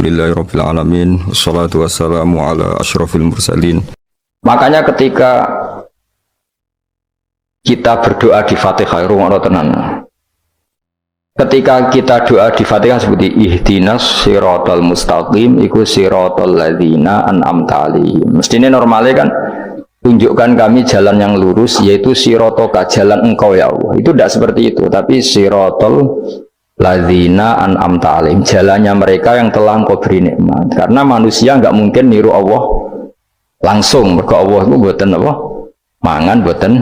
Alhamdulillahirabbil alamin wassalatu wassalamu ala asyrafil mursalin. Makanya ketika kita berdoa di Fatihah, rungokno tenan. Ketika kita doa di Fatihah seperti ihdinas siratal mustaqim iku siratal ladzina an'amta 'alaihim. Mestinya normalnya kan tunjukkan kami jalan yang lurus yaitu siratoka, jalan engkau ya Allah. Itu tidak seperti itu, tapi siratal ladzina an'amta 'alaihim, jalannya mereka yang telah engkau beri nikmat. Karena manusia enggak mungkin niru Allah langsung, mergo Allah itu mboten apa? Mangan mboten.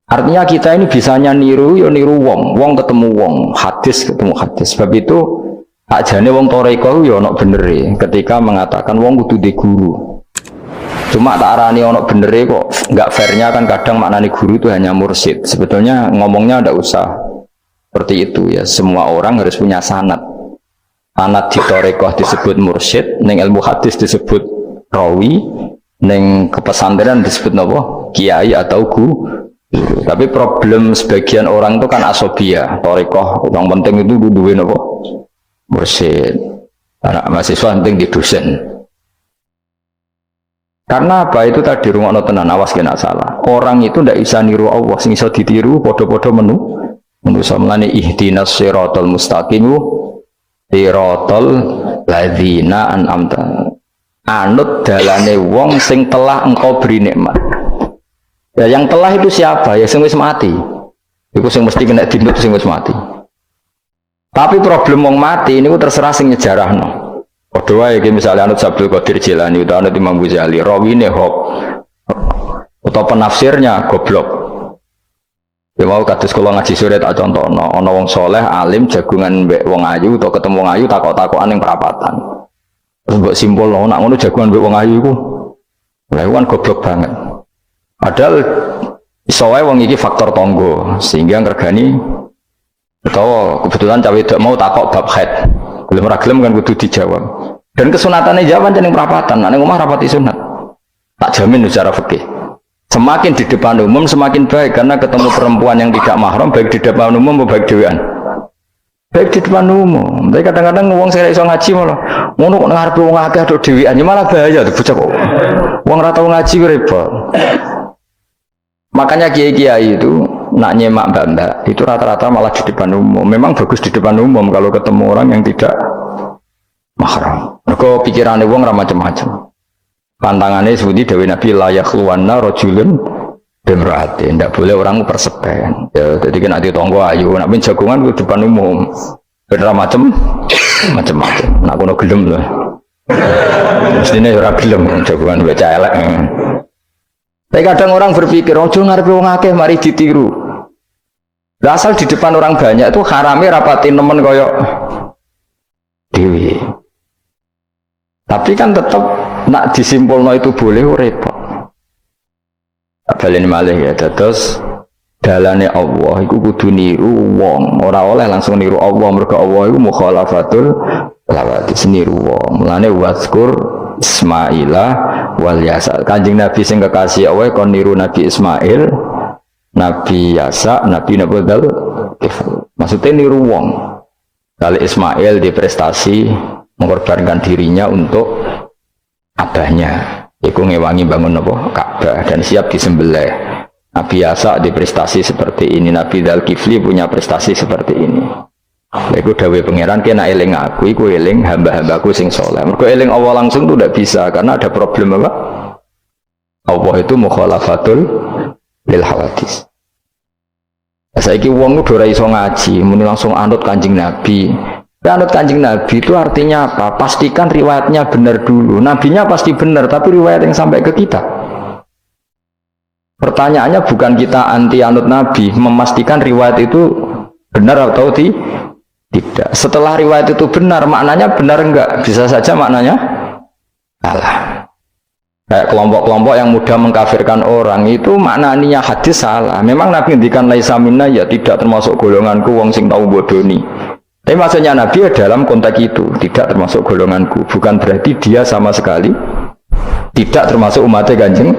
Artinya kita ini bisanya niru ya niru wong ketemu wong, hadis ketemu hadis. Sebab itu ajane wong toreko ya ono benere ketika mengatakan wong kudu di guru. Cuma tak arani ono benere kok enggak fairnya kan kadang maknani guru itu hanya mursyid. Sebetulnya ngomongnya ndak usah seperti itu ya. Semua orang harus punya sanad. Sanad di toreko disebut mursyid, ning ilmu hadis disebut rawi, ning kepesantrenan disebut napa? Kiai atau guru. Tapi problem sebagian orang itu kan asobia, torikoh, yang penting itu duwe napa? Mursyid. Anak mahasiswa penting di dosen. Karena apa? Itu tadi rungokno tenan, awas kena salah. Orang itu ndak bisa niru Allah, sing iso ditiru padha-padha manusa melane ihdinas siratal mustaqim siratal ladzina an'amta. Anut dalane wong sing telah engkau beri nikmat. Ya yang telah itu siapa? Ya sing wis mati. Iku sing mesti kena dinut sing wis mati. Tapi problem wong mati niku terserah sing nyejarahno. Padha wae iki misale anut Abdul Qadir Jilani utawa anut Imam Ghazali, rawine hop. Utawa penafsirnya goblok. Ya mau kados kula ngaji sore tak contohno, ana wong soleh alim jagungan mbek wong ayu utawa ketemu wong ayu takok-takokan ning perapatan. Terus mbok simpulno nek ngono jagungan mbek wong ayu iku. Lha kan goblok banget. Padahal iso wae wong iki faktor tonggo sehingga ngergani utawa kebetulan cawe tidak mau takok bab haid. Belum raglem kan kudu dijawab. Dan kesunatannya jawaban jeneng perapatan, nek omah rapati sunat. Tak jamin secara fikih. Semakin di depan umum semakin baik karena ketemu perempuan yang tidak mahram baik di depan umum maupun baik dhewean. Baik di depan umum. Tapi kadang-kadang wong sing iso ngaji malah ngono kok ngarep wong akeh do dhewean malah bahaya tuh bocah kok. Wong ra tau ngaji repot. Makanya kiai-kiai itu nak nyemak mbak-mbak itu rata-rata malah di depan umum. Memang bagus di depan umum kalau ketemu orang yang tidak mahram. Mergo pikirane wong ra macam-macam. Pantangannya seperti Dewi Nabi layak luwana rojulun bimraati. Tidak boleh orang persepen. Ya, jadi kan nanti tonggo ayu. Nak jagungan di depan umum. Bener macam-macam. Nak kuno gelem lah. Mestinya ora gelem jagungan baca elek. Tapi kadang orang berpikir, ojo ngarepe wong akeh mari ditiru. Lah asal di depan orang banyak itu harame rapatin nemen koyok dewi. Tapi kan tetap nak disimpulno itu boleh repot. Baleni malih ya, terus dalane Allah iku kudu niru wong, ora oleh langsung niru Allah mergo Allah iku mukhalafatul lawati niru wong. Mulane wazkur Ismaila wal Yasa. Kanjeng Nabi sing kekasih Allah kon niru Nabi Ismail, Nabi Yasa, Nabi Nabudal. Maksudnya niru wong. Kali Ismail di prestasi mengorbankan dirinya untuk abahnya. Iku ngewangi bangun apa? Ka'bah dan siap disembelih. Nabi Yasa di prestasi seperti ini, Nabi Dzulkifli punya prestasi seperti ini. Iku dawuh pangeran kena eling aku, iku eling hamba-hambaku sing soleh. Mergo eling Allah langsung tuh tidak bisa karena ada problem apa? Allah itu mukhalafatul lil hawadis. Saiki wong udah ora iso ngaji, muni langsung anut Kanjeng Nabi. Anut Kanjeng Nabi itu artinya apa? Pastikan riwayatnya benar dulu. Nabinya pasti benar, tapi riwayat yang sampai ke kita. Pertanyaannya bukan kita anti anut Nabi, memastikan riwayat itu benar atau tidak. Setelah riwayat itu benar, maknanya benar enggak? Bisa saja maknanya salah. Kayak kelompok-kelompok yang mudah mengkafirkan orang itu maknanya hadis salah. Memang Nabi ngendikan laisa minna ya tidak termasuk golonganku wong sing tau bodoni. Tapi maksudnya Nabi dalam konteks itu tidak termasuk golonganku. Bukan berarti dia sama sekali tidak termasuk umatnya Kanjeng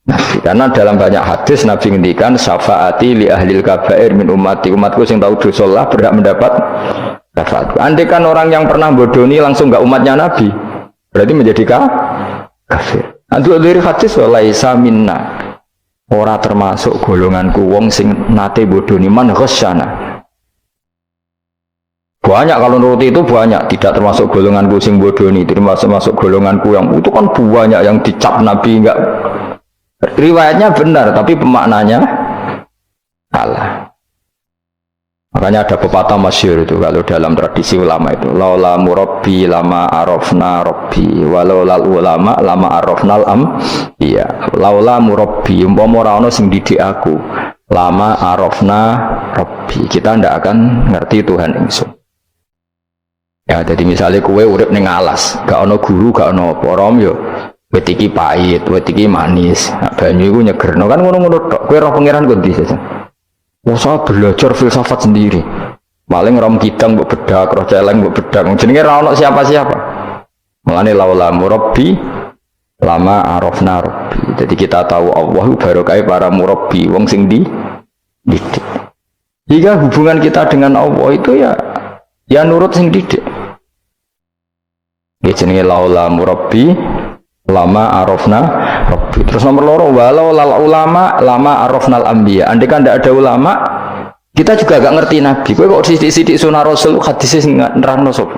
Nabi. Karena dalam banyak hadis Nabi ngendikan syafaati li ahlil kabair min ummati, umatku sing tahu dosa lah berhak mendapat syafaatku. Andai kan orang yang pernah bodoni langsung nggak umatnya Nabi, berarti menjadi kafir. Antu dari hadis laisa minna, ora termasuk golonganku wong sing nate bodoni man ghasyana. Banyak kalau nuruti itu banyak, tidak termasuk golonganku sing bodoni, termasuk golonganku yang itu kan banyak yang dicap Nabi enggak. Riwayatnya benar tapi pemaknanya salah. Makanya ada pepatah masyhur itu kalau dalam tradisi ulama itu, laula murabbi lama arafna rabbi walau lal ulama lama arafnal am. Iya, laula murabbi umpama ora ana sing didik aku, lama arafna rabbi, kita ndak akan ngerti Tuhan ingsun. Ya, jadi misalnya kue urip ning alas, gak ono guru, gak ono apa, rom yo wit iki pahit, wit iki manis, banyu iku nyegerno kan ngono-ngono tok. Kowe roh pangeran kok ndi saja. Usah belajar filsafat sendiri. Paling rom kidang mbok bedak, roh celeng mbok bedak. Jenenge ra ono siapa-siapa. Mulane laula murabbi lama arafna rabbi. Jadi kita tahu Allah barokah para murabbi, wong sing didik. Jika hubungan kita dengan Allah itu ya nurut sing didik. Ya jenenge laula murabbi lama arafna rabbi. Terus nomor loro walau lal ulama lama arafnal anbiya. Andai kan tidak ada ulama, kita juga gak ngerti Nabi. Kowe kok sithik-sithik sunah Rasul hadis sing nerangno sapa?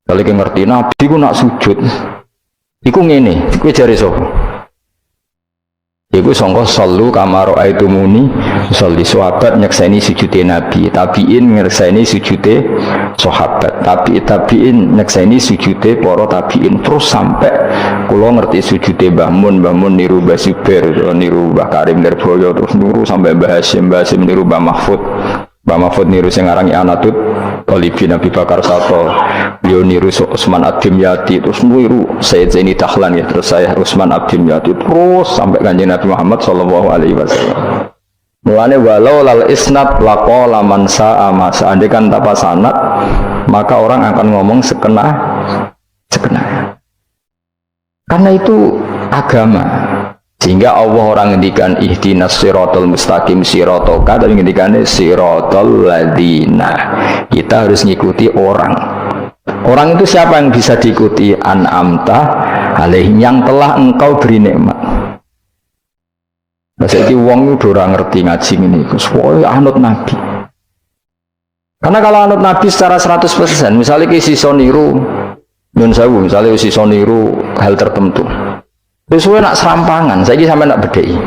Kalau kowe ngerti Nabi ku nak sujud. Iku ngene, kowe jare sapa? Iku sangka sallu kama raaitumuni sholli. Sahabat nyekseni sujude Nabi, tabiin nyekseni sujude sahabat, tabiin nyekseni sujude para tabiin, terus sampai kula ngerti sujude Mbah Mun niru Mbah Zubair, niru Mbah Karim Nirboyo, terus niru sampai Mbah Hasyim niru Mbah Mahfud niru sing aran Anatut Talibin Nabi Bakar Sato, beliau niru Utsman Ad-Dimyati, terus niru Sayyid Zaini Dahlan ya, terus saya Utsman Ad-Dimyati, terus sampai kanjeng Nabi Muhammad sallallahu alaihi wasallam. Mulane walau lal isnad laqala man sa'a ma seandainya tanpa sanad maka orang akan ngomong sekenanya. Karena itu agama. Sehingga Allah orang ngendikan ihdinas siratal mustaqim siratoka, tapi ngendikane siratal ladzina. Kita harus ngikuti orang. Orang itu siapa yang bisa diikuti? An'amta alaihim, yang telah engkau beri nikmat. Maksudnya wong itu ora ngerti ngaji ini, soalnya anut Nabi. Karena kalau anut Nabi secara 100%, misalnya ki sisa niru nyun sewu, misalnya sisa niru hal tertentu. Terus kowe nak serampangan, saiki sampe nak bedheki.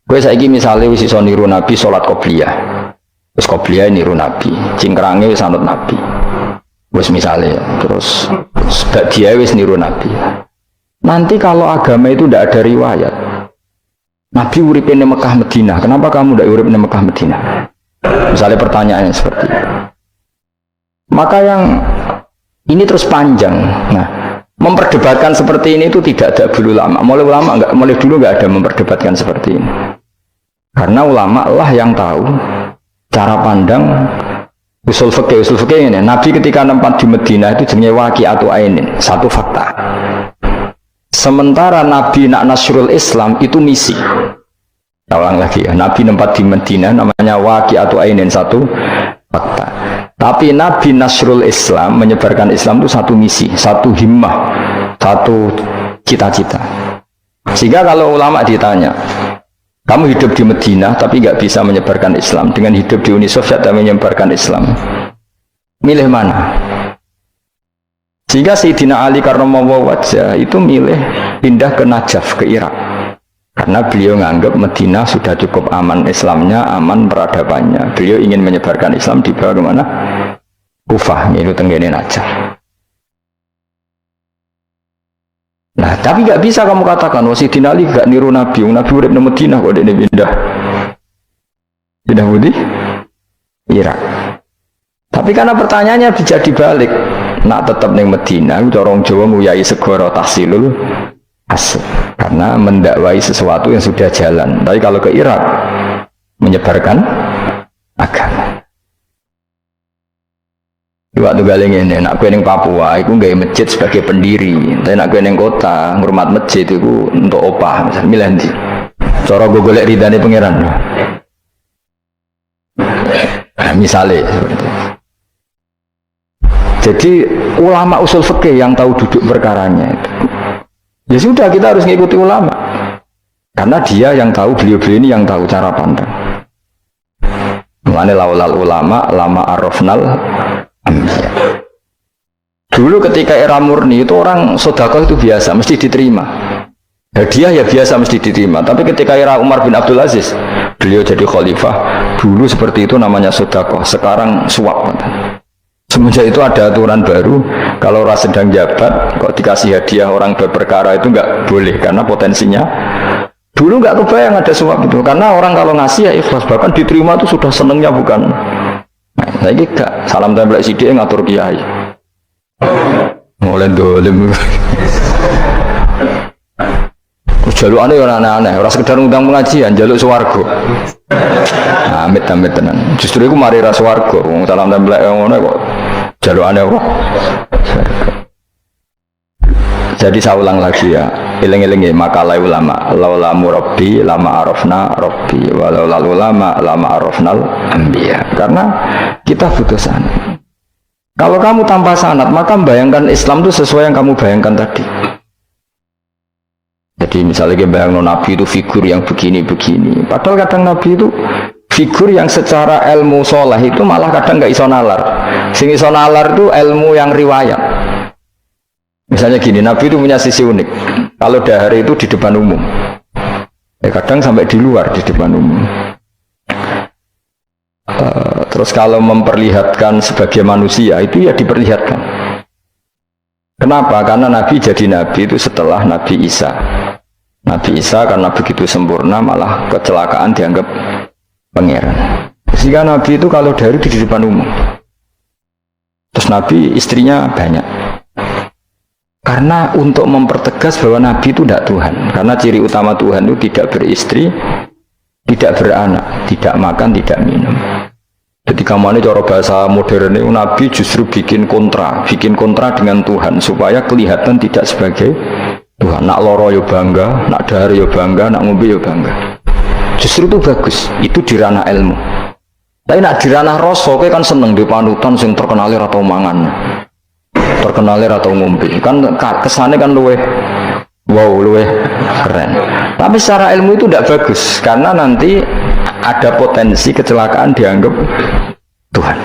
Kowe saiki misale wis iso niru Nabi salat qobliyah. Wis qobliyah niru Nabi, cingkrange wis anut Nabi. Wis misale terus dia wis niru Nabi. Nanti kalau agama itu tidak ada riwayat. Nabi urip di Mekah Madinah, kenapa kamu tidak urip di Mekah Madinah? Misalnya pertanyaannya seperti itu. Maka yang ini terus panjang. Nah, memperdebatkan seperti ini itu tidak ada dulu ulama. Mulai dulu nggak ada memperdebatkan seperti ini. Karena ulama lah yang tahu cara pandang usul fikih ini. Nabi ketika nempat di Madinah itu jenenge waqi'atu ainin, satu fakta. Sementara Nabi nak nasrul Islam itu misi. Ulang lagi ya, Nabi nempat di Madinah namanya waqi'atu ainin, satu fakta. Tapi Nabi nasrul Islam, menyebarkan Islam itu satu misi, satu himmah, satu cita-cita. Sehingga kalau ulama ditanya, kamu hidup di Madinah tapi nggak bisa menyebarkan Islam, dengan hidup di Uni Soviet tapi menyebarkan Islam, milih mana? Sehingga Sayyidina Ali karramallahu wajhah itu milih pindah ke Najaf, ke Irak. Karena beliau menganggap Madinah sudah cukup aman Islamnya, aman peradabannya. Beliau ingin menyebarkan Islam di bawah kemana? Kufah, itu tenggene Najaf. Nah, tapi nggak bisa kamu katakan, Sayyidina Ali gak niru Nabi. Nabi urip di Madinah kok dia pindah. Pindah budi? Irak. Tapi karena pertanyaannya bisa dibalik. Nak tetap ning Madinah, orang Jawa nguyai segoro tahsilul asl. Karena mendakwai sesuatu yang sudah jalan. Tapi kalau ke Irak, menyebarkan agama. Waktu galing ini, nak kue neng Papua, aku nggak masjid sebagai pendiri. Tapi nak kue neng kota, ngurmat masjid itu untuk opah, misalnya milih. Cara gue golek ridane pangeran. Nah, misalnya seperti itu. Jadi ulama usul fikih yang tahu duduk perkaranya itu. Ya sudah, kita harus mengikuti ulama. Karena dia yang tahu, beliau-beliau ini yang tahu cara pandang. Mengenai laulal ulama, lama arafnal ambiya. Dulu ketika era murni itu orang sedekah itu biasa, mesti diterima. Hadiah ya biasa mesti diterima. Tapi ketika era Umar bin Abdul Aziz, beliau jadi khalifah, dulu seperti itu namanya sedekah, sekarang suap. Semenjak itu ada aturan baru, kalau orang sedang jabat, kok dikasih hadiah orang berperkara itu nggak boleh, karena potensinya. Dulu nggak kebayang ada suap itu, karena orang kalau ngasih ya ikhlas, bahkan diterima itu sudah senengnya bukan. Nah ini gak, salam tempel sidik ngatur kiai. Mulai dolim. Jaluk aneh orang aneh, orang sekedar undang pengajian, jaluk swargo. Amit tenan. Justru itu mari ras swargo, salam tempel ngono kok. Jaluk aneh kok. Jadi saya ulang lagi ya, eling-eling makalah ulama, laula murabbi lama arafna rabbi, walau ulama lama arafnal anbiya. Karena kita butuh sanad. Kalau kamu tanpa sanad, maka bayangkan Islam itu sesuai yang kamu bayangkan tadi. Jadi misalnya bayangkan Nabi itu figur yang begini-begini. Padahal kadang Nabi itu figur yang secara ilmu sholah itu malah kadang nggak iso nalar. Sing iso nalar itu ilmu yang riwayat. Misalnya gini, Nabi itu punya sisi unik. Kalau dahar itu di depan umum, kadang sampai di luar di depan umum. Terus kalau memperlihatkan sebagai manusia itu ya diperlihatkan. Kenapa? Karena Nabi jadi Nabi itu setelah Nabi Isa. Nabi Isa karena begitu sempurna malah kecelakaan dianggap pangeran. Sehingga Nabi itu kalau dahar itu di depan umum. Terus Nabi istrinya banyak. Karena untuk mempertegas bahwa Nabi itu tidak Tuhan. Karena ciri utama Tuhan itu tidak beristri, tidak beranak, tidak makan, tidak minum. Jadi kamu ini cara bahasa modern itu Nabi justru bikin kontra dengan Tuhan supaya kelihatan tidak sebagai Tuhan. Nak loro yo bangga, nak dahar yo bangga, nak ngombe yo bangga. Justru itu bagus. Itu di ranah ilmu. Tapi nak di ranah rasa, kan seneng di panutan sing terkenalir atau mangan. Terkenalir atau ngombe kan kesannya kan luweh keren. Tapi secara ilmu itu tidak bagus karena nanti ada potensi kecelakaan dianggap Tuhan.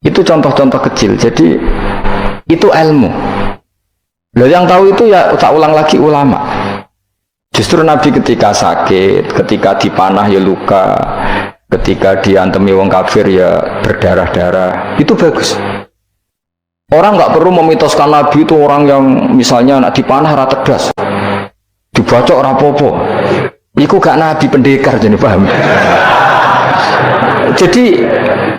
Itu contoh-contoh kecil. Jadi itu ilmu. Loh yang tahu itu ya tak ulang lagi ulama. Justru Nabi ketika sakit, ketika dipanah ya luka, ketika diantemi wong kafir ya berdarah-darah, itu bagus. Orang nggak perlu memitoskan Nabi itu orang yang misalnya nak dipanah rata cerdas, dibacok rapopo. Iku gak Nabi pendekar jadi paham. Jadi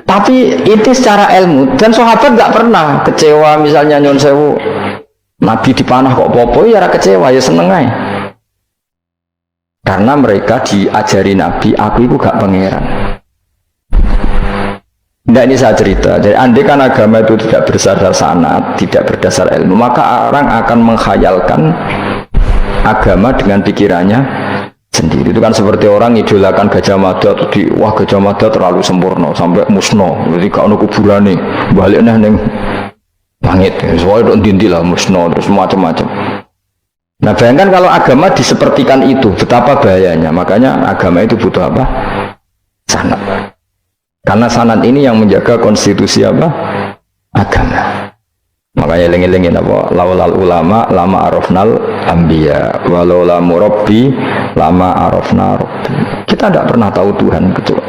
tapi itu secara ilmu dan sahabat nggak pernah kecewa misalnya nyon sewu Nabi dipanah kok popo ya kecewa ya seneng aja. Karena mereka diajari Nabi, aku itu gak pangeran. Nah ini saya cerita. Jadi andai kan agama itu tidak berdasar sanad, tidak berdasar ilmu, maka orang akan menghayalkan agama dengan pikirannya sendiri. Itu kan seperti orang idolakan Gajah Mada, wah Gajah Mada terlalu sempurna sampai musno. Jadi kalau kuburan nih baliknya neng langit, soalnya dinti lah musno terus macam-macam. Nah bayangkan kalau agama disepertikan itu, betapa bahayanya. Makanya agama itu butuh apa? Sanad. Karena sanad ini yang menjaga konstitusi apa? Agama. Makanya eling-elingin apa? Laulal ulama lama arafnal anbiya, walau la murabbi lama arafna rabbi. Kita tidak pernah tahu Tuhan kecuali.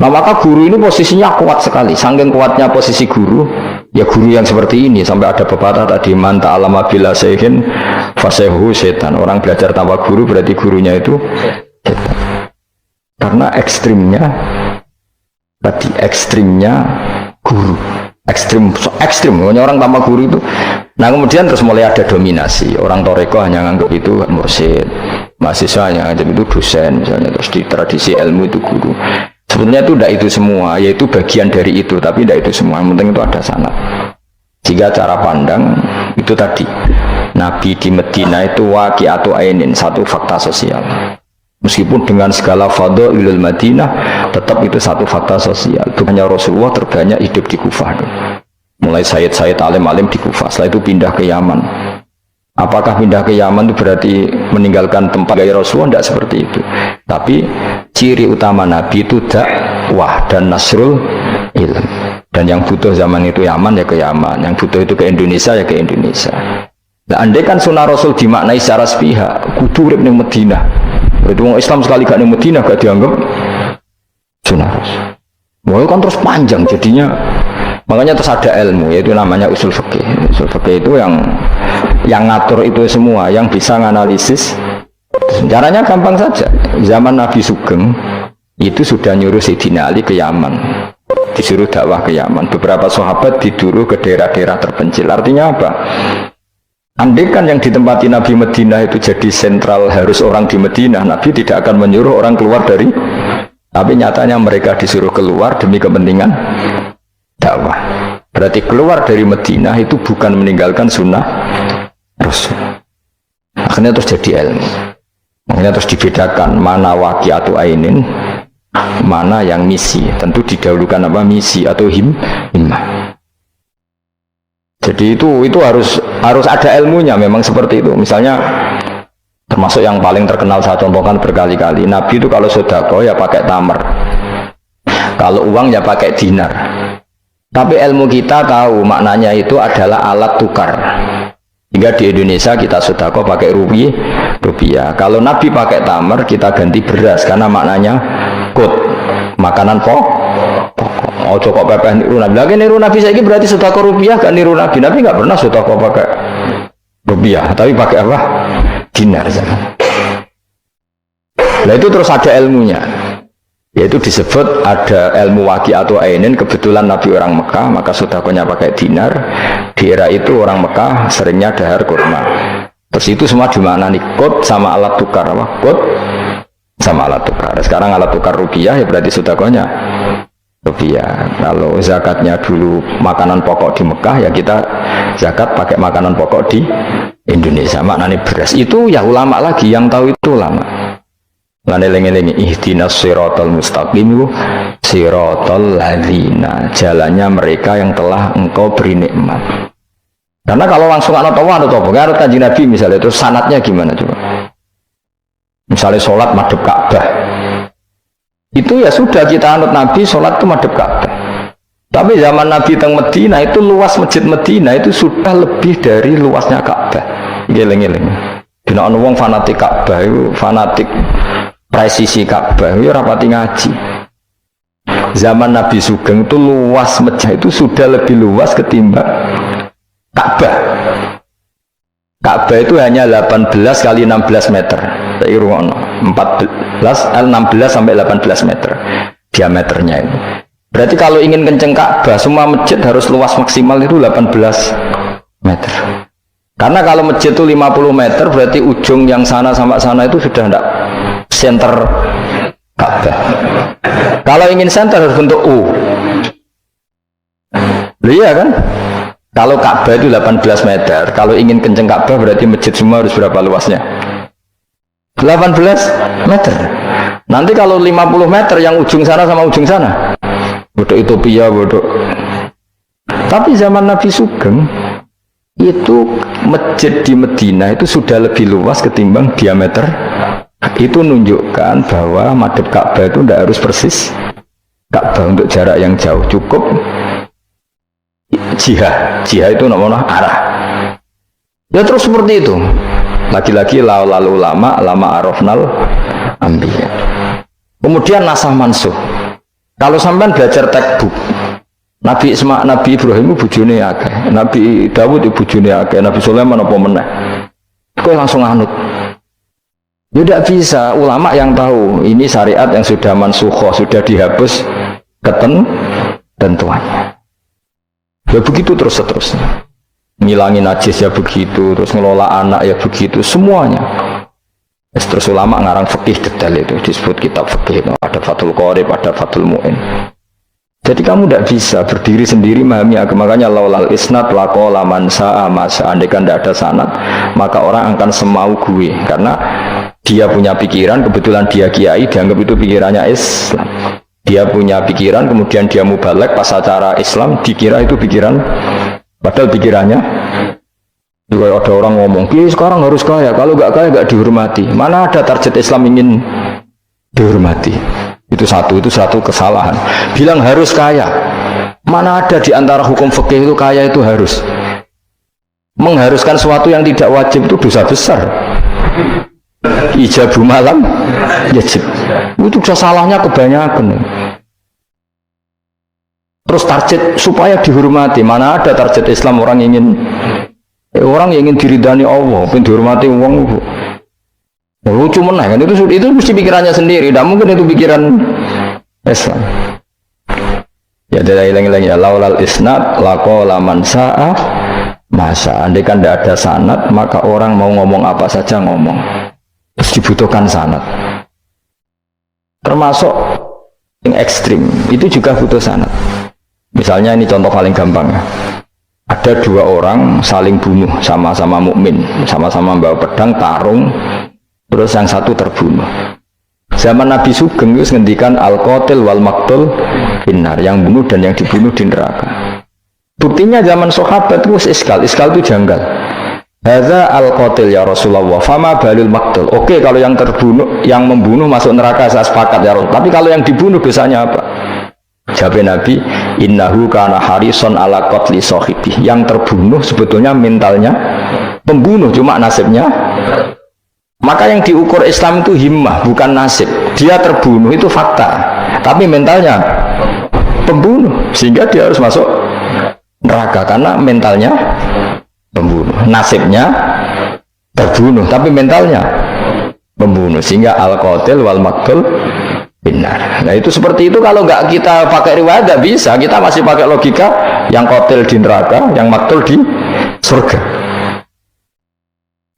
Nah maka guru ini posisinya kuat sekali. Saking kuatnya posisi guru, ya guru yang seperti ini sampai ada pepatah tadi man ta'allama bila sayhin fasehu setan. Orang belajar tanpa guru berarti gurunya itu setan. Karena ekstrimnya guru, ekstrim orang tanpa guru itu. Nah kemudian terus mulai ada dominasi. Orang toreko hanya nganggap itu mursyid, mahasiswa hanya nganggap itu dosen misalnya. Terus di tradisi ilmu itu guru. Sebenarnya itu tidak itu semua, yaitu bagian dari itu, tapi tidak itu semua. Yang penting itu ada sanad. Jika cara pandang itu tadi, Nabi di Medina itu waqi'atu ainin, satu fakta sosial. Meskipun dengan segala fadhailul Madinah, tetap itu satu fakta sosial. Bukannya Rasulullah terbanyak hidup di Kufah. Mulai Sayyid alim-alim di Kufah, setelah itu pindah ke Yaman. Apakah pindah ke Yaman itu berarti meninggalkan tempat gaya Rasulullah? Tidak seperti itu. Tapi ciri utama Nabi itu dakwah dan nasrul ilm. Dan yang butuh zaman itu Yaman ya ke Yaman, yang butuh itu ke Indonesia ya ke Indonesia. Nah, andai kan sunnah Rasul dimaknai secara sepihak, kudu urip ning Madinah. Berarti orang Islam sekali gak ning Madinah gak dianggap sunnah Rasul. Wah, kan terus panjang jadinya. Makanya terus ada ilmu, yaitu namanya usul fikih. Usul fikih itu yang ngatur itu semua, yang bisa menganalisis. Caranya gampang saja. Zaman Nabi Sugeng itu sudah nyuruh Sayyidina Ali ke Yaman, disuruh dakwah ke Yaman. Beberapa sahabat disuruh ke daerah-daerah terpencil. Artinya apa? Andai kan yang ditempati Nabi Madinah itu jadi sentral, harus orang di Madinah, Nabi tidak akan menyuruh orang keluar dari. Tapi nyatanya mereka disuruh keluar demi kepentingan dakwah. Berarti keluar dari Madinah itu bukan meninggalkan sunnah Rasul. Akhirnya terus jadi ilmu. Akhirnya terus dibedakan mana waqi'atu ainin, mana yang misi. Tentu didahulukan apa, misi atau himmah. Jadi itu harus ada ilmunya, memang seperti itu. Misalnya termasuk yang paling terkenal saya contohkan berkali-kali, Nabi itu kalau sedekah ya pakai tamar, kalau uang ya pakai dinar. Tapi ilmu kita tahu maknanya itu adalah alat tukar. Hingga di Indonesia kita sedekah pakai rupiah. Kalau Nabi pakai tamar, kita ganti beras karena maknanya kut, makanan pokok. Ojo kok pepeh niru Nabi. Lagi niru Nabi saiki berarti sedekah rupiah, gak niru Nabi. Nabi gak pernah sedekah pakai rupiah, tapi pakai apa? Dinar. Nah itu terus ada ilmunya. Yaitu disebut ada ilmu waqi'atu ainin. Kebetulan Nabi orang Mekah, maka sedekahnya pakai dinar. Di era itu orang Mekah seringnya dahar kurma. Terus itu semua dimaknani kut sama alat tukar, apa? Kut sama alat tukar. Sekarang alat tukar rupiah ya berarti sedekahnya rupiah. Kalau zakatnya dulu makanan pokok di Mekah, ya kita zakat pakai makanan pokok di Indonesia. Maknanya beras. Itu ya ulama lagi yang tahu, itu ulama. Lan eling-eling ihdinas siratal mustaqim, siratal ladzina, jalannya mereka yang telah engkau beri nikmat. Karena kalau langsung ana tawa garut Kanjeng Nabi misalnya, terus sanatnya gimana coba? Misalnya sholat madhep Ka'bah, itu ya sudah kita anut Nabi, sholat itu madhep Ka'bah. Tapi zaman Nabi teng Medina itu luas masjid Medina itu sudah lebih dari luasnya Ka'bah. Geleng-geleng. Dina ana wong fanatik Ka'bah itu, fanatik presisi Ka'bah itu rapati ngaji. Zaman Nabi Sugeng itu luas masjid itu sudah lebih luas ketimbang Ka'bah. Ka'bah itu hanya 18 kali 16 meter. Saya ruang 16 sampai 18 meter diameternya itu. Berarti kalau ingin kenceng Ka'bah, semua masjid harus luas maksimal itu 18 meter. Karena kalau masjid itu 50 meter, berarti ujung yang sana sampai sana itu sudah tidak center Ka'bah. Kalau ingin center harus bentuk U. Iya kan? Kalau Ka'bah itu 18 meter, kalau ingin kenceng Ka'bah berarti masjid semua harus berapa luasnya? 18 meter. Nanti kalau 50 meter yang ujung sana sama ujung sana, bodoh Ethiopia, bodoh. Tapi zaman Nabi Sugeng itu masjid di Medina itu sudah lebih luas ketimbang diameter. Itu menunjukkan bahwa madhep Ka'bah itu tidak harus persis Ka'bah untuk jarak yang jauh, cukup jihad itu namanya arah. Ya terus seperti itu. Lagi-lagi lalu ulama arafnal ambiya. Kemudian nasah mansuh. Kalau sampean belajar textbook, Nabi Ibrahim itu bujune akeh, Nabi Dawud itu bujune akeh, Nabi Sulaiman apa meneh. Kowe langsung anut. Ya tidak bisa. Ulama yang tahu ini syariat yang sudah mansukhoh, sudah dihapus ketentuannya. Ya begitu terus-terusnya. Ngilangin najis ya begitu, terus ngelola anak ya begitu, semuanya. Terus ulama ngarang fikih detail itu, disebut kitab fikih itu. Ada Fathul Qorib, ada Fathul Mu'in. Jadi kamu tidak bisa berdiri sendiri memahami agama. Makanya laulal isnad laqala man sa'a ma sa'a. Andaikan tidak ada sanad, maka orang akan semau gue. Karena Dia punya pikiran, kebetulan dia kiai, dianggap itu pikirannya Islam. Dia punya pikiran, kemudian dia mubalek pas acara Islam, dikira itu pikiran, padahal pikirannya juga ada orang ngomong, "Kiai sekarang harus kaya, kalau nggak kaya nggak dihormati." Mana ada target Islam ingin dihormati? Itu satu kesalahan. Bilang harus kaya, mana ada di antara hukum fikih itu kaya itu harus. Mengharuskan sesuatu yang tidak wajib itu dosa besar. Ijabu malam wajib. Itu salahnya kebanyakan. Terus target supaya dihormati, mana ada target Islam orang ingin diridani Allah, pengen dihormati wong. Lucu meneh kan itu mesti pikirannya sendiri, tidak mungkin itu pikiran Islam. Ya dari ilang-ilang ya laulal isnad laqala man sa'a masa. Andai kan tidak ada sanad, maka orang mau ngomong apa saja ngomong. Terus dibutuhkan sanad. Termasuk yang ekstrim itu juga butuh sanad. Misalnya ini contoh paling gampang ya. Ada dua orang saling bunuh, sama-sama mukmin, sama-sama bawa pedang tarung, terus yang satu terbunuh. Zaman Nabi Sugeng itu ngendikan al-qatil wal maqtul finnar, yang bunuh dan yang dibunuh di neraka. Buktinya zaman sahabat itu iskal itu janggal. Hadza al-qatil ya Rasulullah, fama balul maqtul. Oke, kalau yang terbunuh, yang membunuh masuk neraka saya sepakat ya Rasul. Tapi kalau yang dibunuh dosanya apa? Jawab Nabi, innahu kana harison ala qatli sahibi. Yang terbunuh sebetulnya mentalnya pembunuh, cuma nasibnya. Maka yang diukur Islam itu himmah, bukan nasib. Dia terbunuh itu fakta, tapi mentalnya pembunuh, sehingga dia harus masuk neraka karena mentalnya pembunuh. Nasibnya terbunuh, tapi mentalnya pembunuh, sehingga al-qatil wal maqtul benar. Nah itu seperti itu, kalau nggak kita pakai riwayat nggak bisa, kita masih pakai logika yang qatil di neraka, yang maqtul di surga.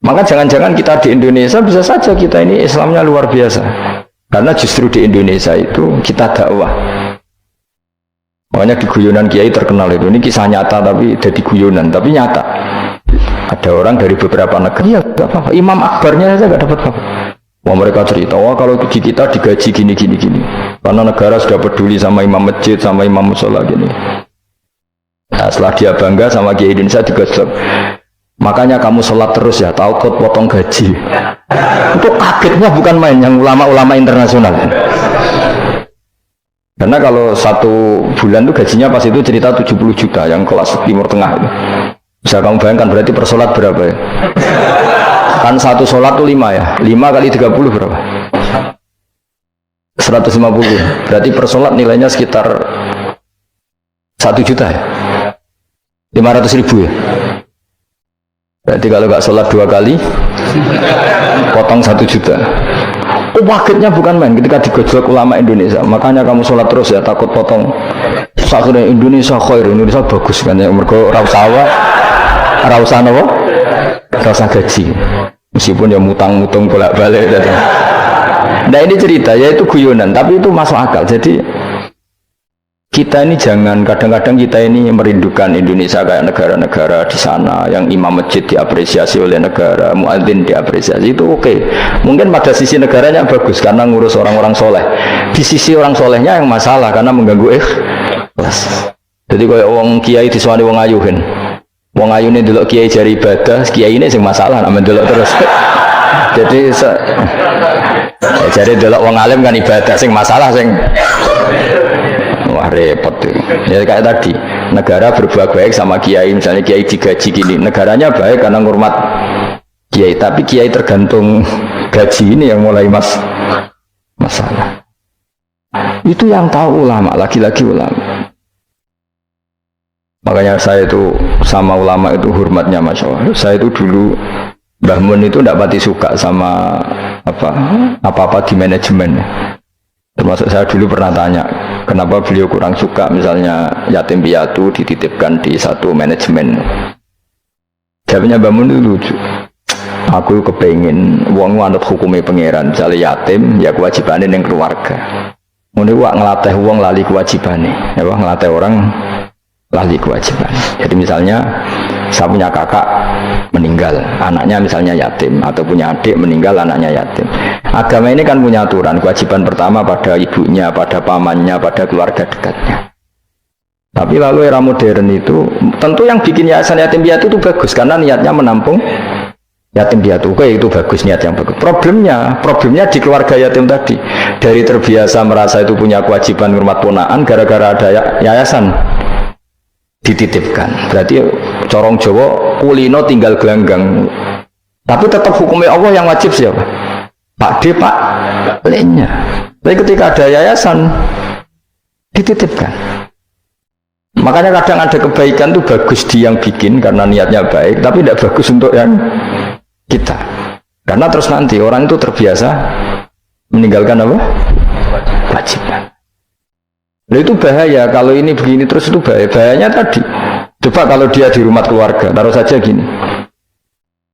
Maka jangan-jangan kita di Indonesia bisa saja kita ini Islamnya luar biasa, karena justru di Indonesia itu kita dakwah. Makanya di guyonan kiai terkenal itu, ini kisah nyata tapi jadi guyonan, tapi nyata. Ada orang dari beberapa negara, ya nggak apa-apa, Imam Akbarnya saja nggak dapat apa-apa. Wah, mereka cerita, wah kalau di kita digaji gini, karena negara sudah peduli sama imam masjid, sama imam musola gini. Nah, setelah dia bangga sama Kiai Indonesia digosok, makanya kamu sholat terus ya, takut potong gaji. Itu kagetnya bukan main, yang ulama-ulama internasional. Karena kalau satu bulan itu gajinya pas itu cerita 70 juta, yang kelas Timur Tengah itu. Bisa kamu bayangkan berarti per sholat berapa ya? Kan satu sholat tuh 5 ya, 5 kali 30 berapa? 150. Berarti per sholat nilainya sekitar 1 juta ya, 500.000 ya. Berarti kalau nggak sholat 2 kali potong 1 juta. Kagetnya bukan main ketika digojlok ulama Indonesia. Makanya kamu sholat terus ya, takut potong. Akhirnya Indonesia khair, Indonesia bagus kan ya, mergo rausawa rausan apa? Rausan gaji. Meskipun ya mutang-mutung bolak-balik. Nah ini cerita, yaitu guyonan, tapi itu masuk akal. Jadi kita ini jangan, kadang-kadang kita ini merindukan Indonesia kayak negara-negara di sana yang imam masjid diapresiasi oleh negara, muadzin diapresiasi, itu oke. Mungkin pada sisi negaranya bagus karena ngurus orang-orang soleh. Di sisi orang solehnya yang masalah karena mengganggu ikhlas. Jadi kayak wong kiai disuwani wong ayuhin. Wong ayu ini dulu kiai jari ibadah, kiai ini sing masalah, namun dulu terus. Jadi jadi dulu wong alim kan ibadah, sing masalah sing wah repot tuh. Ya kayak tadi, negara berbuat baik sama kiai, misalnya kiai digaji gini, negaranya baik karena ngurmat kiai, tapi kiai tergantung gaji ini yang mulai masalah. Itu yang tahu ulama, lagi-lagi ulama. Makanya saya itu sama ulama itu hormatnya, Masya Allah. Saya itu dulu Mbah Mun itu tidak pati suka sama apa-apa di manajemen. Termasuk saya dulu pernah tanya, kenapa beliau kurang suka misalnya yatim piatu dititipkan di satu manajemen. Jawabnya Mbah Mun itu lucu. Aku kepengen wong anut hukumnya pangeran, misalnya yatim ya kewajibannya yang keluarga. Mungkin wak ngelatih wong lali kewajibannya, ya wak ngelatih orang lali kewajiban. Jadi misalnya Saya punya kakak meninggal, anaknya misalnya yatim, atau punya adik meninggal, anaknya yatim. Agama ini kan punya aturan, kewajiban pertama pada ibunya, pada pamannya, pada keluarga dekatnya. Tapi lalu era modern itu, tentu yang bikin yayasan yatim piatu itu bagus, karena niatnya menampung yatim piatu. Oke, itu bagus, niat yang bagus. Problemnya di keluarga yatim tadi. Dari terbiasa merasa itu punya kewajiban hormat ponaan, gara-gara ada yayasan dititipkan. Berarti corong Jawa kulino tinggal gelanggang. Tapi tetap hukumnya Allah yang wajib siapa? Pak D, Pak L-nya. Tapi ketika ada yayasan dititipkan. Makanya kadang ada kebaikan tuh bagus di yang bikin karena niatnya baik, tapi tidak bagus untuk yang kita. Karena terus nanti orang itu terbiasa meninggalkan apa? Kewajiban. Nah, itu bahaya kalau ini begini terus, itu bahaya. Bahayanya tadi, coba kalau dia di rumah keluarga, taruh saja gini,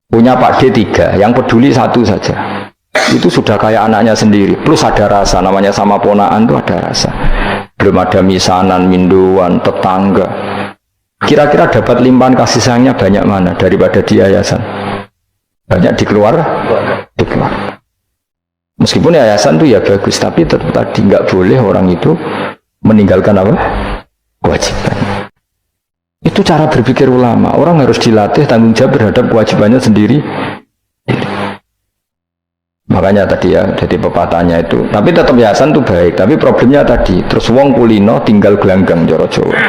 punya Pak D 3, yang peduli 1 saja, itu sudah kayak anaknya sendiri, plus ada rasa, namanya sama ponaan itu ada rasa, belum ada misanan, minduan, tetangga. Kira-kira dapat limpahan kasih sayangnya banyak mana daripada di yayasan? Banyak di keluarga. Meskipun yayasan itu ya bagus, tapi tetap tadi nggak boleh orang itu meninggalkan apa? Kewajiban. Itu cara berpikir ulama. Orang harus dilatih tanggung jawab terhadap kewajibannya sendiri. Makanya tadi ya, jadi pepatahnya itu. Tapi tetap yayasan itu baik. Tapi problemnya tadi, terus wong kulino tinggal gelanggang joro Jawa.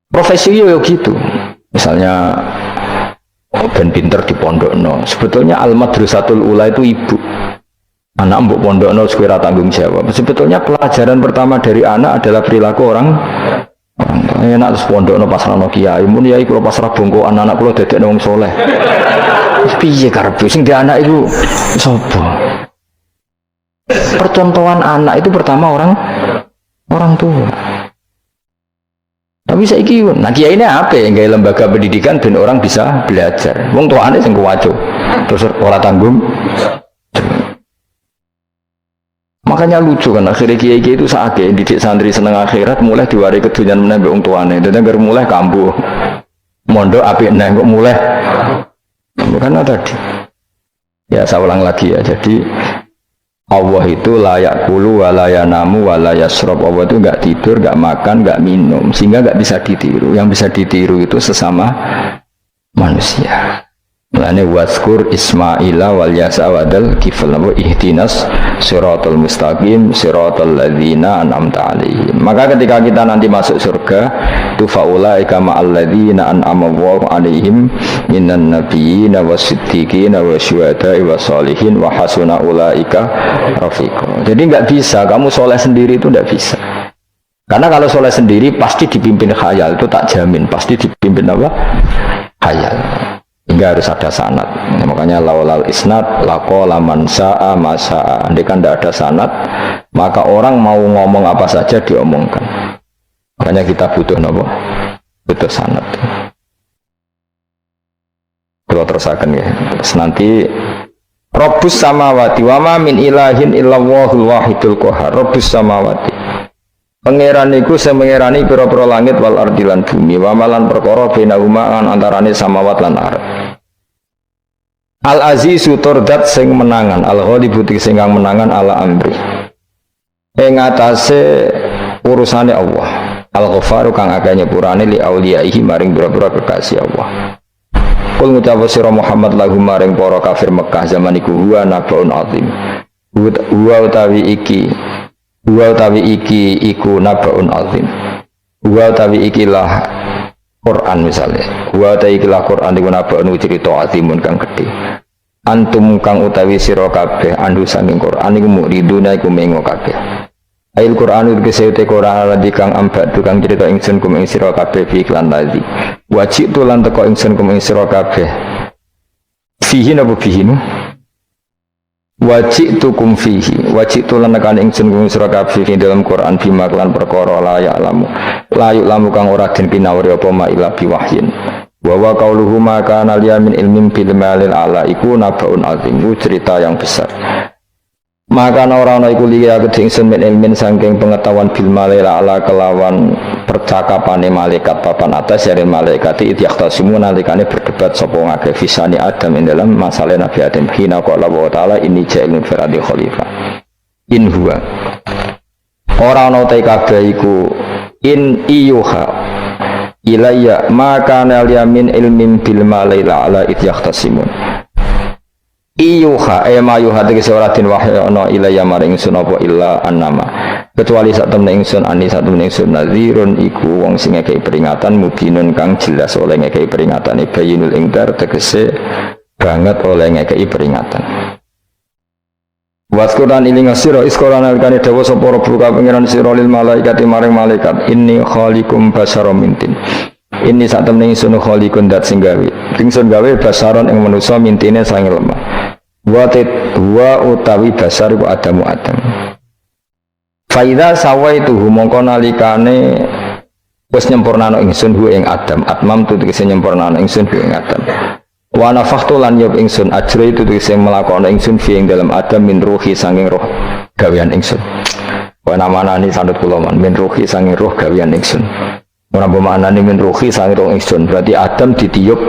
Profesi yo gitu. Misalnya ben pinter di pondok no. Sebetulnya al-madrasatul ula itu ibu. Anak mbok pondokno sekira tanggung jawab. Sebetulnya pelajaran pertama dari anak adalah perilaku orang enak terus pondokno pasrahno kiai. Mun yai kula pasrah bongko anak kula dadekno wong saleh. Piye karepe sing di anak itu sapa? Percontohan anak itu pertama orang tua. Tapi saiki nah kiai ini apa yang gawe lembaga pendidikan ben orang bisa belajar. Wong tuane sing kuwaco. Terus ora tanggung. Makanya lucu kan akhirnya kiai itu sakit didik santri seneng akhirat mulai diwari kedunian menambah wong tuane. Dan agar mulai kambuh mondok apik neh kok mulai. Karena tadi ya saya ulang lagi ya. Jadi Allah itu layak kulu walaya namu walaya srob. Allah itu nggak tidur, nggak makan, nggak minum, sehingga nggak bisa ditiru. Yang bisa ditiru itu sesama manusia. Mulane waskur Ismaila wal yasa wadal kifal wa ihdinas siratal mustaqim siratal ladzina an'amta alaihim. Maka ketika kita nanti masuk surga, tu faulaika ma'al ladzina an'ama Allahu alaihim minan nabiyyin wasiddiqin wasyuhada'i wassalihin wa hasuna ulaika rafiqa. Jadi enggak bisa kamu soleh sendiri, itu enggak bisa. Karena kalau soleh sendiri pasti dipimpin khayal, itu tak jamin pasti dipimpin apa? Khayal. Hingga harus ada sanad. Makanya laulal isnad laqala man sa'a ma sa'a. Andai kan tidak ada sanad, maka orang mau ngomong apa saja diomongkan. Makanya kita butuh apa? Butuh sanad. Kalau terusakan ya. Terus nanti Rabbus samawati wa ma min ilahin illallahul wahidul qahar. Rabbus samawati. Pangeran iku sing mengerani pira-pira langit wal ardi lan bumi, wa malan perkara bainahuma antarane samawat lan ardh. Al azizu turdat sing menangan, al ghalibu sing kang menangan ala amri. Ing atase urusane Allah. Al ghafaru kang akeh nyepurane li auliyaihi maring pira-pira kekasih Allah. Kul ngucap sira Muhammad lahum maring para kafir Mekah zaman iku huwa nabaun azim. Huwa utawi iki iku nabaun azim. Wa utawi ikilah Quran misalnya. Wa utawi ikilah Quran iku nabaun cerita azimun kang gedhe. Antum kang utawi sira kabeh andu saking Quran iku muriduna iku mengo kabeh. Ail Quran iki sete Quran lan kang ambak tukang cerita ingsun kum ing sira kabeh fi iklan ladzi. Wajib tu lan teko ingsun kum ing sira kabeh. Fihi napa fihi nu? Wajib tukum fihi, wajib tulan nekan ingsun kum sira kabeh dalam Quran bima lan perkara layak lamu kang ora den pinawari apa ma ila biwahyin. Wa wa qauluhu ma kana liya min ilmin bil malil ala iku nabaun azim, cerita yang besar. maka ora ana iku liya kedingsun min ilmin saking pengetahuan bil malaila kelawan percakapane malaikat papan atas dari malaikat ityaqtasimu nalikane berdebat sapa ngake fisani Adam ing dalam masalah Nabi Adam hina qala wa ta'ala inni ja'ilun fil ardi khalifah in huwa ora ana ta kabeh iku in iyuha ilayya maka nal yamin ilmin bil malaila ala ityaqtasimun iyuha ema yuha tegese ora den wahyu ana ilaya maring ingsun apa illa annama kecuali sak temne ingsun ani sak temne ingsun nazirun iku wong sing ngekeki peringatan mubinun kang jelas oleh ngekeki peringatan bayinul ingkar tegese banget oleh ngekeki peringatan waskuran iling sira iskolan alkane dawa sapa rabbuka pangeran sira lil malaikati maring malaikat inni khaliqum basaram mintin ini sak temne ingsun khaliqun dat sing gawe ingsun gawe basaron ing manusa mintine sange lemah wa utawi basar ku Adam faida sawaituhu mongko nalikane wis nyempurnano ingsun hu ing Adam atmam tu tegese nyempurnano ingsun hu ing Adam wa nafakhtu lan yob ingsun ajra itu tegese melakono ingsun fi ing dalam Adam min ruhi sanging roh gawean ingsun wa namanani sandut kula man min ruhi sanging roh gawean ingsun ora bermaknane min ruhi sanging roh ingsun berarti Adam ditiup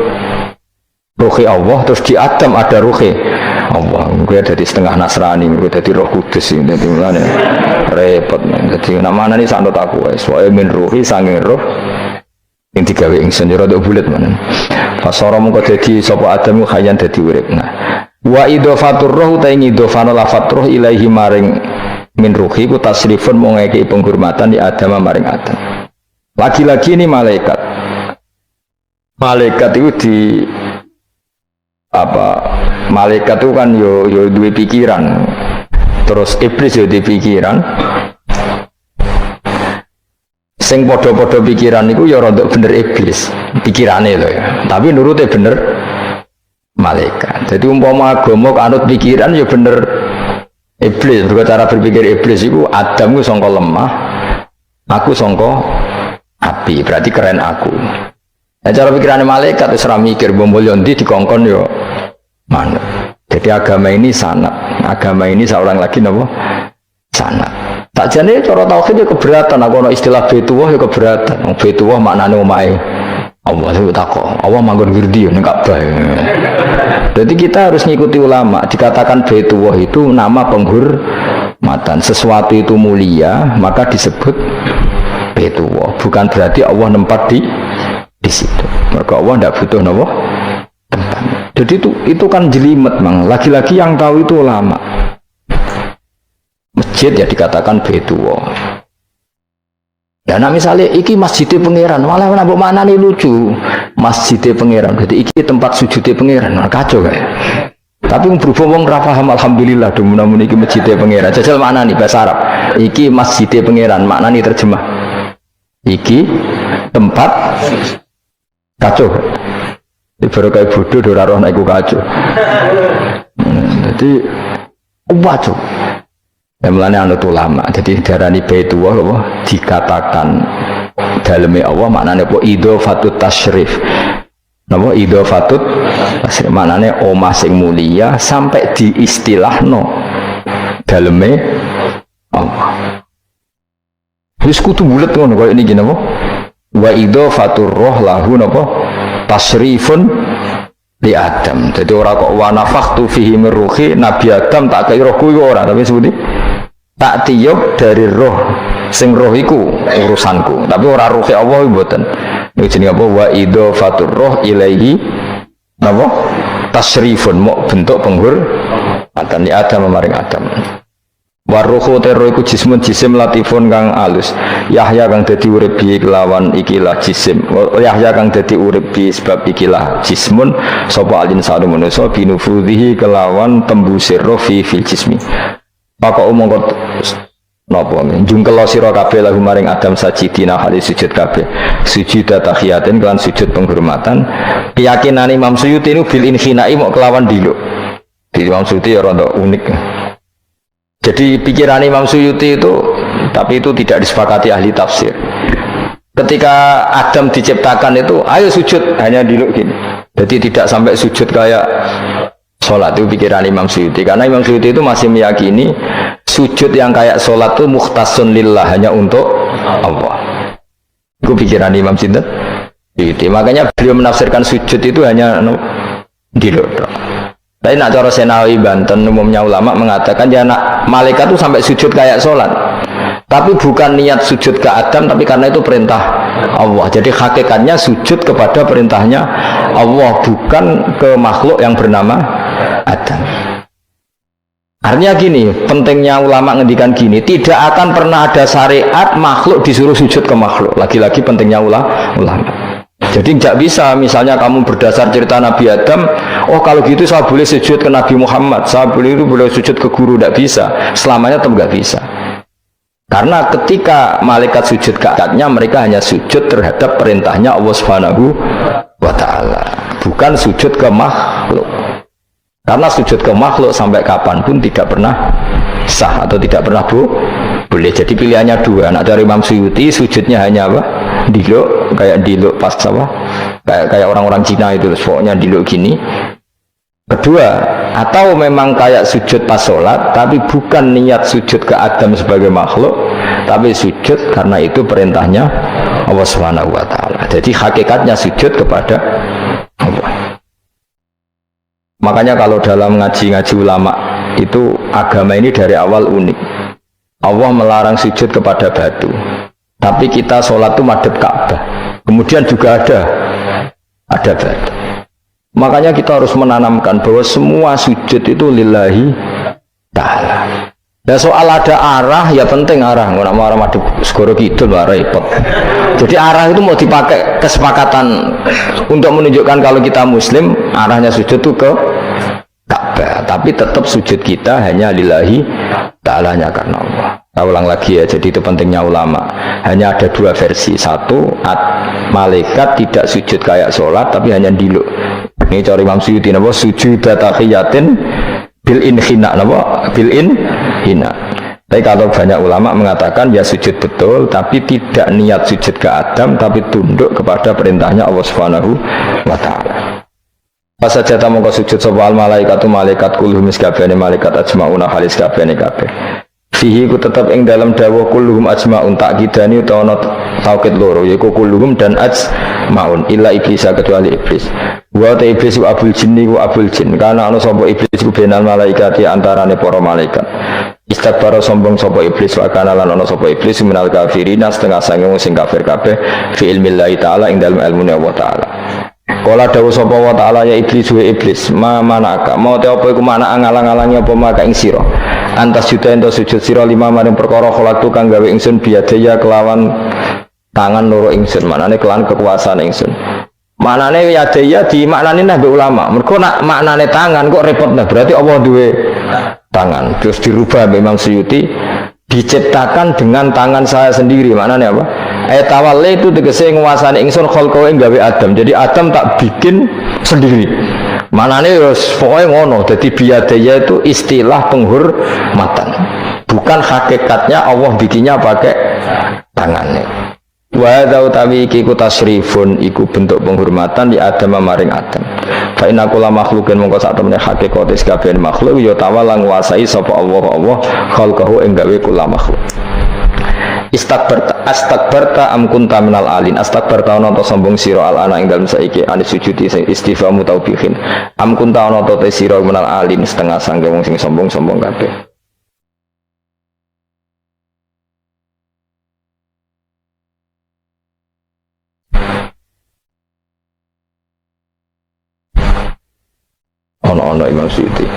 ruhi Allah terus di Adam ada ruhi Allah, gue jadi setengah Nasrani, gue jadi Roh Kudus sih, jadi mana repot, jadi nama ini sangat aku, soalnya min ruhi sanging roh yang digawe ingsun jero do bulet mana, pas orang mau jadi sopo Adam khayan jadi urip, nah, wa idofatur roh utai idofano lafat roh ilaihi maring min ruhi ku tasrifun mau ngekei penghormatan di Adam maring Adam, lagi-lagi ini malaikat itu di apa? Malaikat itu kan yo duwe pikiran, terus iblis yo duwe pikiran. Sing podo-podo pikiran itu ya rontok bener iblis pikirane lho ya. Tapi nurute bener malaikat. Jadi umpama agama anut pikiran ya bener iblis. Berarti cara berpikir iblis itu Adam ku sangka lemah, aku sangka api. Berarti keren aku. Nah, cara pikirannya malaikat wis ora mikir bombol ndi dikongkon yo mana? Jadi agama ini sanat, agama ini seorang lagi napa? Sanat. Tak jane cara tauhid ya keberatan, aku ana istilah Baitullah ya keberatan. Baitullah maknane omahe Allah itu takok. Allah manggon wirdi ning Ka'bah. Jadi kita harus ngikuti ulama. Dikatakan Baitullah itu nama penghormatan. Sesuatu itu mulia, maka disebut Baitullah. Bukan berarti Allah nempat di situ. Maka Allah tidak butuh napa? Tempat. Jadi itu kan jelimet mang. Lagi-lagi yang tahu itu ulama. Masjid ya dikatakan Baitullah. Ya nah misalnya iki masjidnya pangeran, malah nambah mana nih lucu. Masjidnya pangeran. Jadi iki tempat sujudnya pangeran. Nah, kacau kayak. Tapi berhubung wong ra paham alhamdulillah namun iki masjidnya pangeran. Jajal mana nih bahasa Arab. Iki masjidnya pangeran, makna nih terjemah. Iki tempat kacau. Baru kayak bodoh dora roh naiku kacau. Jadi wajib. Yang melane anut ulama. Jadi darani Baitullah apa dikatakan dalamnya Allah maknanya apa idhofatut tasyrif. Napa idhofatut tasyrif maknanya omah sing mulia sampai diistilahno dalamnya Allah. Wis kudu bulet ngono koyo niki napa? Wa idhofatur roh lahu napa? Tasrifun li Adam. Jadi orang kok wa nafakhtu fihi min ruhi Nabi Adam tak kaya rohku iku ora tapi sebuti tak tiup dari roh sing roh iku urusanku tapi ora ruhi Allah mboten. Niku jenenge apa wa idhofatur roh ilaihi napa? Tasrifun mok bentuk penghormatan li Adam maring Adam. Waruhu terro iku jismun jisim latifun kang alus. Yahya kang dadi urip bi kelawan ikilah jisim. Yahya kang dadi urip bi sebab ikilah jismun sapa alin sanu manusa binufudhihi kelawan tembusir roh fi fil jismi. Maka omong kok napa jungkel sira kabeh lahu maring Adam sajidina hale sujud kabeh. Sujud tahiyatin kelan sujud penghormatan. Keyakinan Imam Suyuti niku bil inhinai mok kelawan diluk. Di Imam Suyuti ya rada unik. Jadi pikiran Imam Suyuti itu, tapi itu tidak disepakati ahli tafsir. Ketika Adam diciptakan itu, ayo sujud, hanya diluk gini. Jadi tidak sampai sujud kayak sholat itu pikiran Imam Suyuti, karena Imam Suyuti itu masih meyakini sujud yang kayak sholat itu mukhtasun lillah, hanya untuk Allah. Itu pikiran Imam Suyuti. Makanya beliau menafsirkan sujud itu hanya dilodok. Tapi nak cara Senawi Banten umumnya ulama mengatakan ya nak malaikat itu sampai sujud kayak sholat, tapi bukan niat sujud ke Adam, tapi karena itu perintah Allah. Jadi hakikatnya sujud kepada perintahnya Allah, bukan ke makhluk yang bernama Adam. Artinya gini, pentingnya ulama ngendikan gini, tidak akan pernah ada syariat makhluk disuruh sujud ke makhluk. Lagi-lagi pentingnya ulama. Jadi tidak bisa misalnya kamu berdasar cerita Nabi Adam, oh kalau gitu saya boleh sujud ke Nabi Muhammad, saya boleh sujud ke guru. Tidak bisa, selamanya tetap nggak bisa. Karena ketika malaikat sujud ke akadnya, mereka hanya sujud terhadap perintahnya Allah Subhanahu wa Ta'ala, bukan sujud ke makhluk. Karena sujud ke makhluk sampai kapanpun tidak pernah sah atau tidak pernah boleh. Jadi pilihannya dua. Nak dari Imam Suyuti sujudnya hanya apa? Diluk, kayak diluk pas apa? Kayak orang-orang Cina itu, pokoknya diluk gini. Kedua, atau memang kayak sujud pas sholat, tapi bukan niat sujud ke Adam sebagai makhluk, tapi sujud karena itu perintahnya Allah Subhanahu wa Ta'ala. Jadi hakikatnya sujud kepada Allah. Makanya kalau dalam ngaji-ngaji ulama itu, agama ini dari awal unik. Allah melarang sujud kepada batu, tapi kita sholat itu madhep Ka'bah. Kemudian juga ada batu. Makanya kita harus menanamkan bahwa semua sujud itu lillahi ta'ala. Dan soal ada arah, ya penting arah. Nggak mau arah madhep segoro kidul, repot. Jadi arah itu mau dipakai kesepakatan untuk menunjukkan kalau kita muslim, arahnya sujud itu ke Ka'bah. Tapi tetap sujud kita hanya lillahi ta'alanya karena Allah. Saya ulang lagi ya, jadi itu pentingnya ulama. Hanya ada dua versi. Satu, malaikat tidak sujud kayak sholat, tapi hanya diluk. Ini cara Imam Suyuti, sujud tahiyatin bil inhina, bil inhina. Tapi kalau banyak ulama mengatakan ya sujud betul, tapi tidak niat sujud ke Adam, tapi tunduk kepada perintahnya Allah Subhanahu wa Ta'ala. Pas saja tamu kau sujud soal malaikatu malaikat kulhum iskabene malaikat ajmauna halis kabene kabeh. Fihi ku tetap ing dalam dawuh kulhum ajmaun takkidani utawa taukid loro yaiku kulhum dan ajmaun illa iblis kecuali iblis. Wa ta iblis ku abul jinni ku abul jin karena ana sapa iblis ku benal malaikat antarane para malaikat. Istakbara sombong sapa iblis wa kana lan ana sapa iblis minal kafirina setengah sange wong sing kafir kabeh fi ilmillahi taala ing dalem ilmune Allah taala. Kala dawuh sapa wa taala ya iblis wa iblis ma manaka mau te apa iku mana ngalang-alangi apa maka ing sira antas juta ento sujud sira lima maring perkara kholatu kang gawe ingsun biadaya kelawan tangan loro ingsun manane kelawan kekuasaan ingsun. Manane yadaya di maknane nambah ulama. Mergo nak maknane tangan kok repot nah, berarti Allah duwe tangan. Terus dirubah Imam Suyuti, diciptakan dengan tangan saya sendiri. Maknane apa? Tawalli itu tegese nguasani ingsun khalqawe gawe Adam. Jadi Adam tak bikin sendiri. Manane ya pokoke ngono. Dadi biadaya itu istilah penghormatan. Bukan hakikatnya Allah bikinnya pakai tangannya. Wa utawi iki ku tasrifun iku bentuk penghormatan di Adam maring Adam. Fa inna kula makhlukin mongko sak temene hakikat kabeh makhluk ya tawala nguasai sapa Allah khalqahu ing gawe kula makhluk. Astakbarta am kunta minal alin. Astakbarta ana ta sombong sira al ana ing dalem saiki anis sujudi sing istifamu taubihin. Am kunta ana ta sira minal alin setengah sangge wong sing sombong-sombong kabeh. Ono Imam Suyuti.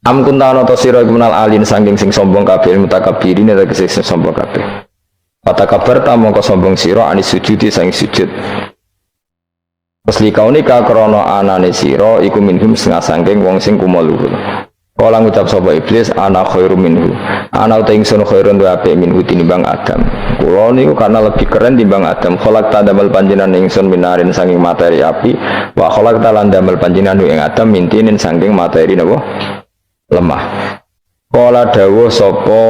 Am kunta ana ta sira minal alin saking sing sombong kabeh mutakabbirin tegese sing sombong kabeh. Patakabar ta mongko sombong sira anis sujudi sang sujud. Asli kaunika krana anane sira iku minhum setengah saking wong sing kumaluhur. Kala ngucap sapa iblis ana khairum minhu. Ana uta ingsun khairun wa apik minhu tinimbang Adam. Kula niku karena lebih keren timbang Adam. Kholak ta damel panjenengan ingsun minarin saking materi api, wa kholak ta lan damel panjenengan ing Adam mintinin saking materi napa? Lemah. Kala dawuh sapa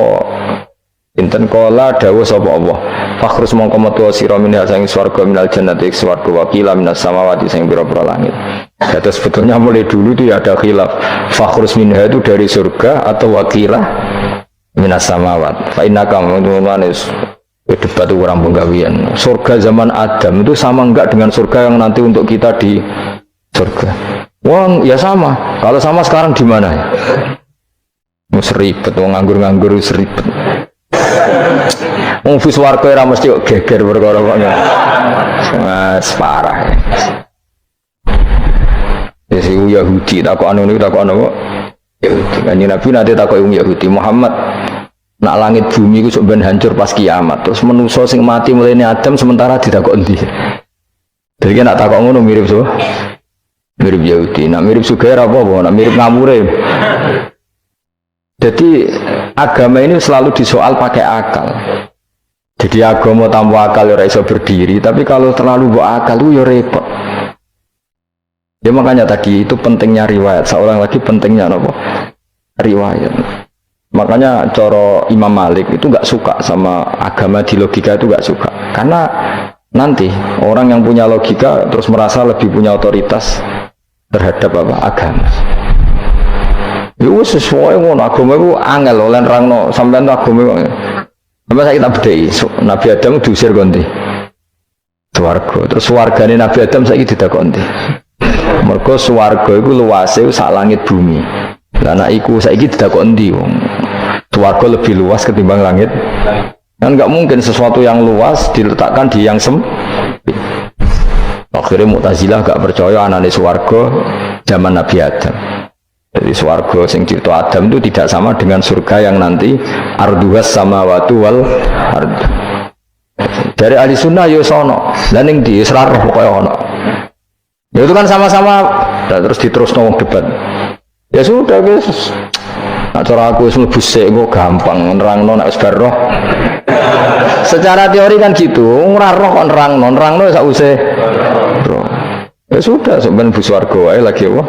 Inten kola dawuh sapa Allah fakhrus mongko metu sira minha sang swarga minal jannati swarga wakila minas samawati sing pira-pira langit. Jadi sebetulnya mulai dulu itu ya ada khilaf fakhrus minha itu dari surga atau wakila minas samawat. Fa innaka teman-teman debat orang penggawian. Surga zaman Adam itu sama enggak dengan surga yang nanti untuk kita di surga? Wong ya sama. Kalau sama sekarang di mana ya? Seribet, wong nganggur-nganggur seribet. Wong fus warga ora mesti geger perkara kok. Mas parah. Ya si Yahudi takok anu niku takok anu kok. Yahudi kan Nabi nanti takok Yahudi Muhammad nak langit bumi ku sok ben hancur pas kiamat. Terus manusa sing mati mulai Adam sementara ditakok endi. Jadi nak takok ngono mirip so. Mirip Yahudi. Nak mirip Sugair apa? Nak mirip ngamure. Jadi agama ini selalu disoal pakai akal. Jadi agama tanpa akal ya iso berdiri, tapi kalau terlalu bawa akal itu ya repot. Ya makanya tadi itu pentingnya riwayat. Seorang lagi pentingnya apa? Riwayat. Makanya coro Imam Malik itu nggak suka sama agama di logika itu nggak suka. Karena nanti orang yang punya logika terus merasa lebih punya otoritas terhadap apa? Agama. Itu sesuai ngono agama itu angel oleh nerangno sampean agama. Sampai saya kita bedheki Nabi Adam diusir konti. Swarga. Terus swargane Nabi Adam saiki didakoni. Mergo swarga iku luase sak langit bumi. Lah nek iku saiki didakoni ndi wong. Swarga lebih luas ketimbang langit. Kan enggak mungkin sesuatu yang luas diletakkan di yang sempit. Akhirnya Mu'tazilah gak percaya anane swarga zaman Nabi Adam. Jadi swarga sing cipta Adam itu tidak sama dengan surga yang nanti arduhas samawati wal ard. Dari ahli sunnah yo sono, lan ning di Isra roh koyo ono. Ya itu kan sama-sama terus diterusno wong debat. Ya sudah guys. Nah, cara aku wis mlebu sik kok gampang nerangno nek wis bar roh. Secara teori kan gitu, ora roh kok nerangno sak usih roh. Ya sudah sampeyan bu swarga wae lagi apa?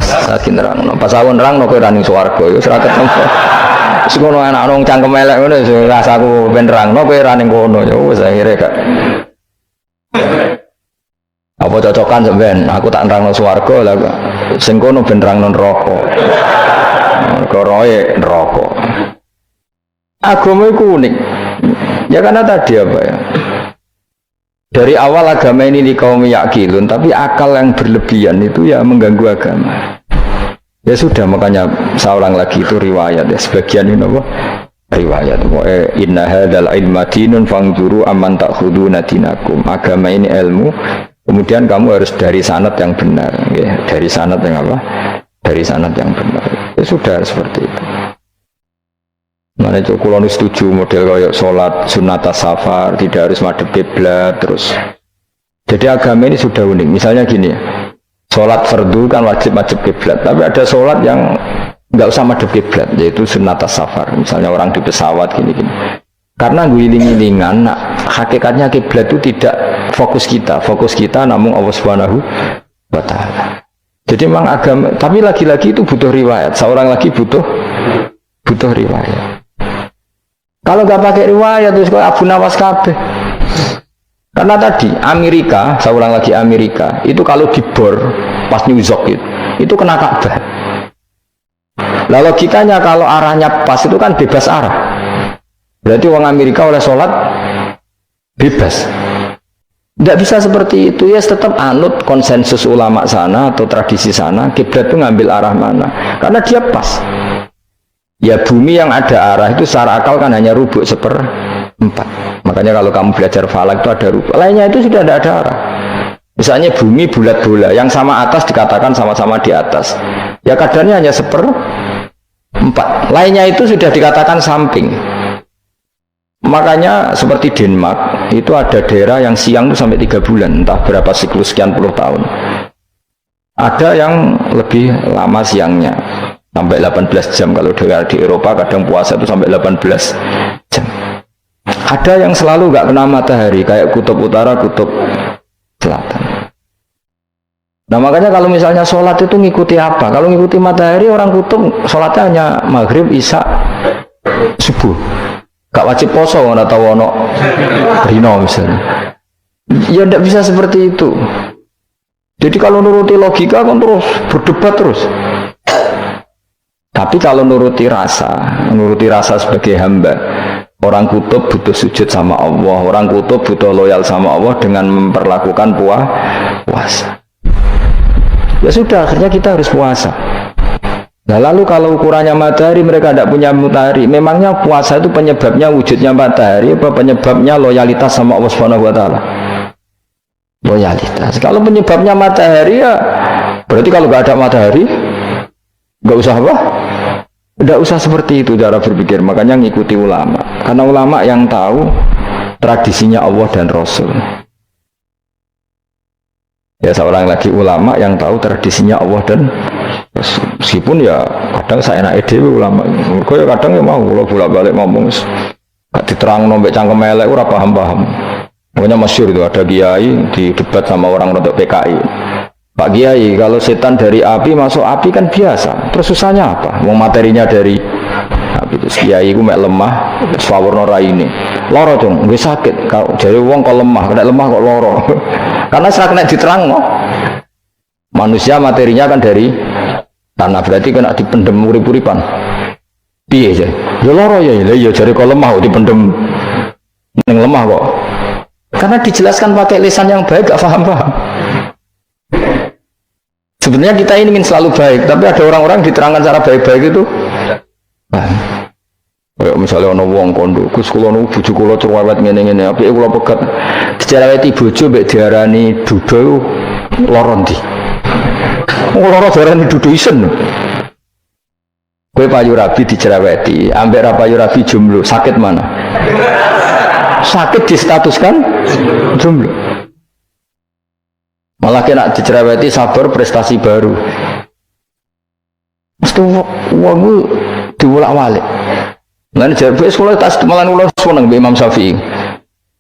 Lagi nerangno. Pas aku nerangno kowe ra ning swarga ya ora ketemu. Wis ngono anak nang cangkem elek ngono rasaku ben nerangno kowe ra ning kono ya wis akhire gak. Apa cocokan sampean? Aku tak nerangno swarga lah sing kono ben nerangno neraka. Koroe neraka. Agama iku unik. Ya karena tadi apa ya? Dari awal agama ini di kaum yakilun, tapi akal yang berlebihan itu ya mengganggu agama. Ya sudah, makanya seorang lagi itu riwayat ya, sebagian ini apa? Riwayat. Inna hadzal ilma dinun fangzuru amman ta'khuduna dinakum. Agama ini ilmu, kemudian kamu harus dari sanad yang benar, ya. Dari sanad yang apa? Dari sanad yang benar. Ya sudah seperti itu. Mana itu kalau setuju model kayak sholat sunat safar tidak harus madhep kiblat terus. Jadi agama ini sudah unik. Misalnya gini ya, sholat fardu kan wajib kiblat, tapi ada sholat yang nggak usah madhep kiblat, yaitu sunat safar. Misalnya orang di pesawat gini-gini. Karena guling-gulingan, nah, hakikatnya kiblat itu tidak fokus kita namun Allah Subhanahu wa Ta'ala. Jadi memang agama, tapi lagi-lagi itu butuh riwayat. Seorang lagi butuh riwayat. Kalau nggak pakai riwayat terus kayak Abu Nawas kabeh. Karena tadi Amerika, saya ulang lagi Amerika, itu kalau dibor pas New York itu kena Ka'bah. Lah logikanya kalau arahnya pas itu kan bebas arah. Berarti orang Amerika oleh sholat bebas. Tidak bisa seperti itu ya, tetap anut konsensus ulama sana atau tradisi sana, kiblat itu ngambil arah mana? Karena dia pas. Ya bumi yang ada arah itu secara akal kan hanya rubuk 1/4. Makanya kalau kamu belajar falak itu ada rubuk. Lainnya itu sudah tidak ada arah. Misalnya bumi bulat bola, yang sama atas dikatakan sama-sama di atas. Ya kadarnya hanya 1/4. Lainnya itu sudah dikatakan samping. Makanya seperti Denmark itu ada daerah yang siang itu sampai 3 bulan, entah berapa siklus sekian puluh tahun. Ada yang lebih lama siangnya. Sampai 18 jam kalau di Eropa kadang puasa itu sampai 18 jam. Ada yang selalu nggak kena matahari kayak kutub utara, kutub selatan. Nah makanya kalau misalnya sholat itu ngikuti apa? Kalau ngikuti matahari orang kutub sholatnya hanya maghrib, isya, subuh. Gak wajib poso atau ono rino misalnya. Ya tidak bisa seperti itu. Jadi kalau nuruti logika kan terus berdebat terus. Tapi kalau nuruti rasa sebagai hamba, orang kutub butuh sujud sama Allah, orang kutub butuh loyal sama Allah dengan memperlakukan puasa. Ya sudah, akhirnya kita harus puasa. Nah, lalu kalau ukurannya matahari, mereka tidak punya matahari. Memangnya puasa itu penyebabnya wujudnya matahari apa penyebabnya loyalitas sama Allah Subhanahu wa taala? Loyalitas. Kalau penyebabnya matahari ya berarti kalau nggak ada matahari nggak usah apa? Nggak usah seperti itu cara berpikir. Makanya ngikuti ulama. Karena ulama yang tahu tradisinya Allah dan Rasul. Ya seorang lagi ulama yang tahu tradisinya Allah dan meskipun ya kadang saya enak ide ulama, ya kadang ya mau kalau bolak-balik ngomong gak diterang nombek cangkem elek ora paham-paham. Pokoknya masyhur itu ada kiai di debat sama orang untuk PKI. Pak Kiai, kalau setan dari api masuk api kan biasa. Terus susahnya apa? Wong materinya dari api. Terus kiai ku mek lemah, swawarna raine. Loro dong, nggih sakit. Kalau jare wong kok lemah, kena lemah kok loro. Karena serak kena diterang no. Manusia materinya kan dari tanah, berarti kena dipendem urip-uripan. Piye aja? Ya loro ya, ya jare kok lemah kok dipendem ning lemah kok. Karena dijelaskan pakai lisan yang baik gak paham-paham. Sebenarnya kita ini ingin selalu baik, tapi ada orang-orang diterangkan cara baik-baik itu. Kayak misalnya ono wong kondo, Gus kula nu bojo kula cerewet ngene-ngene, apike kula pegat. Dicereweti bojo mbek diarani duda lara ndi? Lara diarani duda isen. Kowe payu rabi dicereweti, ambek ra payu rabi jomblo, sakit mana? Sakit distatuskan jomblo. Malah kena dicereweti sabar prestasi baru. Mesti wong diwolak-walik. Lan jarbe sekolah tas malah ulah seneng mbek Imam Syafi'i.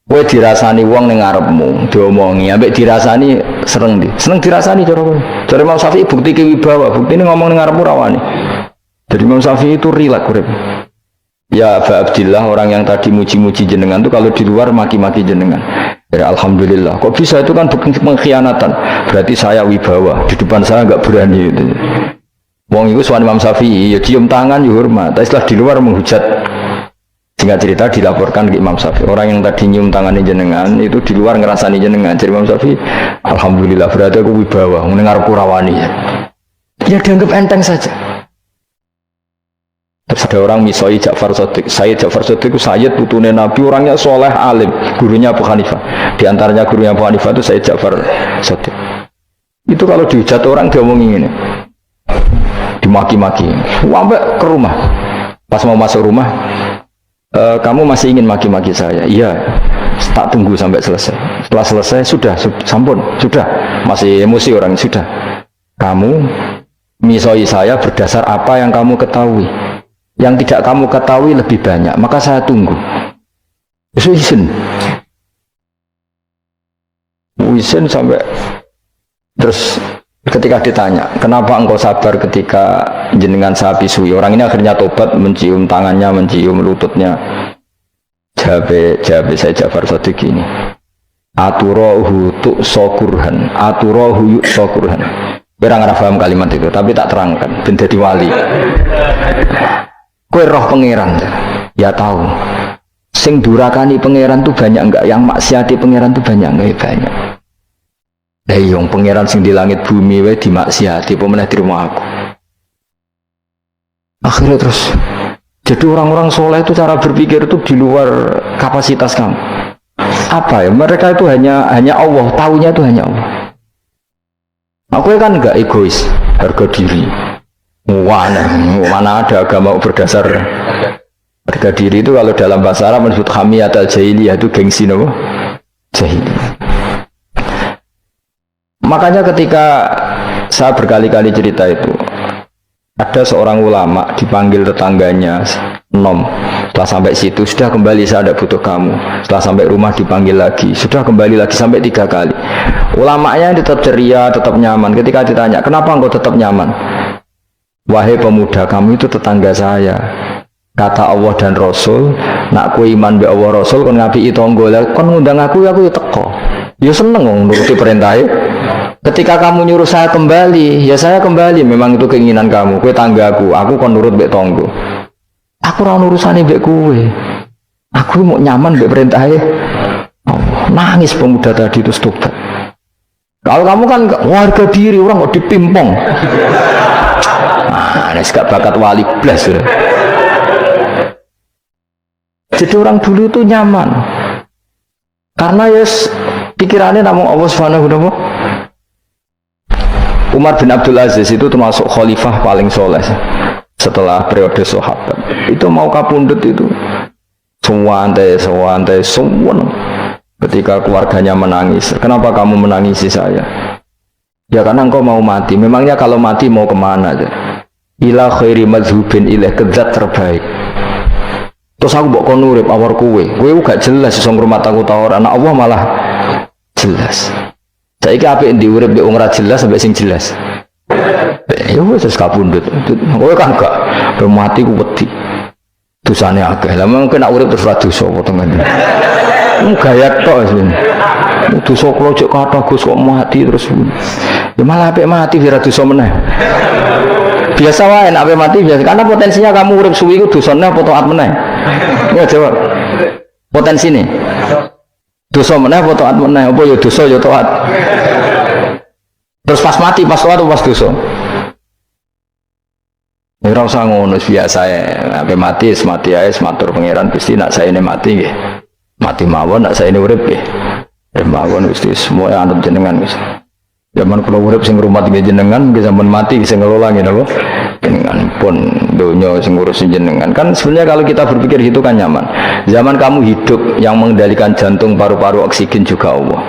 Kowe dirasani wong ning ngarepmu, diomongi ambek dirasani seneng ndi? Seneng dirasani cara kowe. Cara Imam Syafi'i bukti ki wibawa, buktine ngomong ning ngarepmu rawani. Jadi Imam Syafi'i itu rileks urip. Ya Aba Abdillah, orang yang tadi muji-muji jenengan itu kalau di luar maki-maki jenengan. Ya Alhamdulillah. Kok bisa, itu kan bukan pengkhianatan. Berarti saya wibawa, di depan saya nggak berani gitu. Wong itu suami Imam Syafi'i, ya cium tangan, ya hormat. Tapi setelah di luar menghujat. Singkat cerita dilaporkan ke Imam Syafi'i. Orang yang tadi nyium tangan jenengan itu di luar ngerasani jenengan. Jadi Imam Syafi'i, Alhamdulillah berarti aku wibawa, mendengar kurawani. Ya dianggap enteng saja. Terus ada orang misoi Ja'far Shadiq. Sayyid Ja'far Shadiq itu Sayyid putune Nabi, orangnya soleh alim, gurunya Abu Hanifah. Di antaranya gurunya Abu Hanifah itu Sayyid Ja'far Shadiq. Itu kalau dihujat orang dia ngomongin ini, dimaki-maki, sampai ke rumah. Pas mau masuk rumah, kamu masih ingin maki-maki saya? Iya. Tak tunggu sampai selesai. Setelah selesai sudah sampun, sudah. Masih emosi orang, sudah. Kamu misoi saya berdasar apa yang kamu ketahui. Yang tidak kamu ketahui lebih banyak, maka saya tunggu. Izin sampai terus ketika ditanya, kenapa engkau sabar ketika jenengan saya pisui? Orang ini akhirnya tobat, mencium tangannya, mencium lututnya. Jawab saya Ja'far Shadiq ini. Aturahu tu'sokurhan, aturahu yu'sokurhan. Orang nggak paham kalimat itu, tapi tak terangkan. Ben dadi wali. Kowe roh pangeran, ya tahu. Sing durakani pangeran tuh banyak enggak? Yang maksiati pangeran tuh banyak enggak? Ya banyak. Yang pangeran sing di langit bumi wae dimaksiati, apa meneh di rumah aku. Akhirnya terus, jadi orang-orang soleh itu cara berpikir itu di luar kapasitas kamu. Apa ya? Mereka itu hanya Allah, tahunya itu hanya Allah. Aku kan enggak egois, harga diri. Mana ada agama berdasar harga diri itu. Kalau dalam bahasa Arab disebut hamiyat al-jahiliyah, itu gengsi apa? Jahiliyah. Makanya ketika saya berkali-kali cerita itu, ada seorang ulama dipanggil tetangganya, nom. Setelah sampai situ, sudah kembali, saya tidak butuh kamu. Setelah sampai rumah dipanggil lagi, sudah kembali lagi sampai 3 kali. Ulamanya tetap ceria, tetap nyaman. Ketika ditanya, kenapa engkau tetap nyaman? Wahai pemuda, kamu itu tetangga saya. Kata Allah dan Rasul, Nak kowe iman mbek Allah Rasul kon ngapiki tangga. Lah kon ngundang aku ya teko. Ya seneng wong nuruti perintahnya. Ketika kamu nyuruh saya kembali, ya saya kembali. Memang itu keinginan kamu. Kowe tanggaku, aku kon nurut mbek tangga. Aku ora urusane mbek kowe. Aku mau nyaman mbek perintahnya. Oh, nangis pemuda tadi itu tobat. Kalau kamu kan warga diri orang kok dipimpong. Nah, ini gak bakat wali blas. Jadi orang dulu itu nyaman. Karena pikirannya namun Allah Subhanahu wa ta'ala. Umar bin Abdul Aziz itu termasuk khalifah paling soleh setelah periode sahabat. Itu mau kapundut itu sewantai semua. Ketika keluarganya menangis, kenapa kamu menangisi saya? Ya karena engkau mau mati. Memangnya kalau mati mau kemana aja? Ila khairi mazhubin ilah kedzat terbaik. Terus aku mbok kon urip awar kowe gak jelas iso ngrumat aku ta ora. Anak Allah malah jelas. Saiki apik ndi urip mbek wong ora jelas sampai sing jelas. Ya wis kapundhut. Kowe kan gak mati ku wedi. Dosane akeh. Lah mengko nek urip terus ra dosa apa temen. Gaya tok sih. Dosa kula cek kathah Gus kok mati terus. Ya malah apik mati ora dosa meneh. Biasa wae nek apik mati biasa karena potensinya kamu urip suwi ku dosane apa taat meneh. Ya jawab. Potensi nih. Dosa meneh apa taat meneh? Apa ya dosa ya taat. Terus pas mati pas taat pas dosa. Ya ora usah ngono biasa ya. Ape mati ae matur pangeran Gusti nak saene mati nggih. Mati mawon nak saene urip nggih. Mawon Gusti semua anut jenengan Gusti. Zaman kula urip sing ngrumat nggih jenengan, nggih sampean mati sing ngelola nggih napa? Jenengan pun donya sing ngurusin jenengan. Kan sebenarnya kalau kita berpikir gitu kan nyaman. Zaman kamu hidup yang mengendalikan jantung, paru-paru, oksigen juga Allah.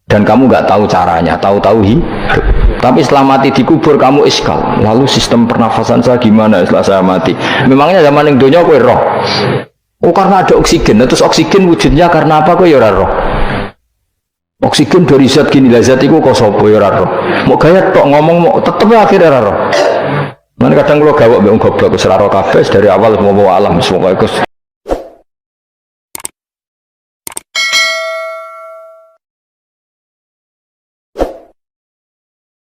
Dan kamu nggak tahu caranya, tahu-tahu hidup. Tapi setelah mati dikubur kamu iskal. Lalu sistem pernafasan saya gimana setelah saya mati? Memangnya zaman yang dunia kowe roh. Oh karena ada oksigen. Terus oksigen wujudnya karena apa kowe ya ora roh? Oksigen dari zat gini lah zat iku kok sapa ya ora roh. Mau gaya tok ngomong mau tetep akhirnya ora roh. Mana kadang kalau gawak mbek goblok wis ora roh kabeh dari awal mau alam semua iku